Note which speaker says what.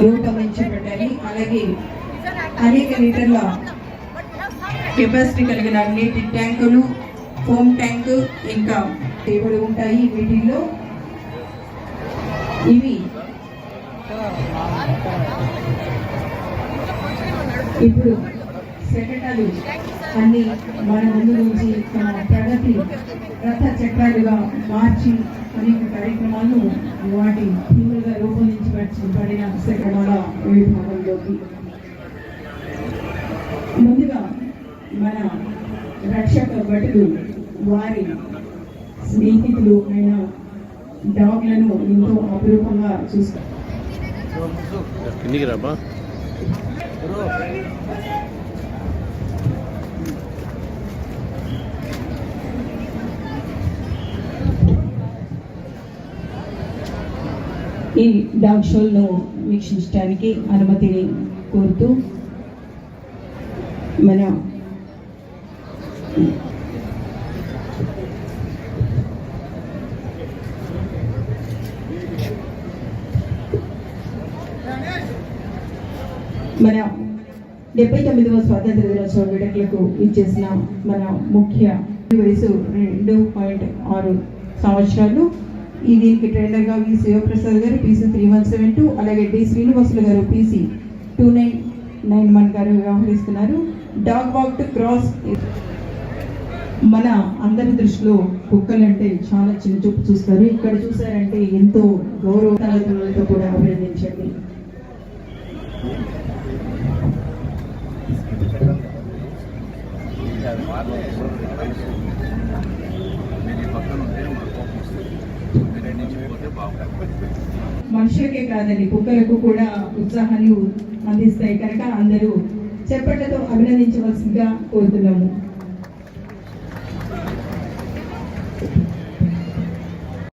Speaker 1: రూపొందించబడ్డాయి. అలాగే అనేక లీటర్ల కెపాసిటీ కలిగిన నీటి ట్యాంకులు, ఫోమ్ ట్యాంకు ఇంకా టేబుల్ ఉంటాయి. వీటిల్లో ఇవి ఇప్పుడు శకటాలు అన్ని మన ముందు నుంచి తమ ప్రగతి రథ చక్రాలుగా మార్చి అనేక కార్యక్రమాలు వాటి థీములుగా రూపొందించబడిన శకటాల విభాగంలోకి ముందుగా మన రక్షక భటులు వారి స్నేహితులు అయిన డాగ్లను ఎంతో అపురూపంగా చూస్తారు. ఈ డాగ్ షోలను వీక్షించడానికి అనుమతిని కోరుతూ మన మన 79వ స్వాతంత్ర దినోత్సవ వేడుకలకు ఇచ్చేసిన మన ముఖ్య వయసు 2.6 సంవత్సరాలు. ఈ దీనికి ట్రైనర్గా వి శివప్రసాద్ గారు PC 3172, అలాగే డి శ్రీనివాసులు గారు PC 2991 గారు వ్యవహరిస్తున్నారు. Dog walk to cross. మన అందరి దృష్టిలో కుక్కలంటే చాలా చిన్న చూపు చూస్తారు. ఇక్కడ చూసారంటే ఎంతో గౌరవతో కూడా అభినందించండి. మనుషులకే కాదండి, కుక్కలకు కూడా ఉత్సాహాన్ని అందిస్తాయి కనుక అందరూ చప్పట్లతో అభినందించవలసిందిగా కోరుతున్నాము.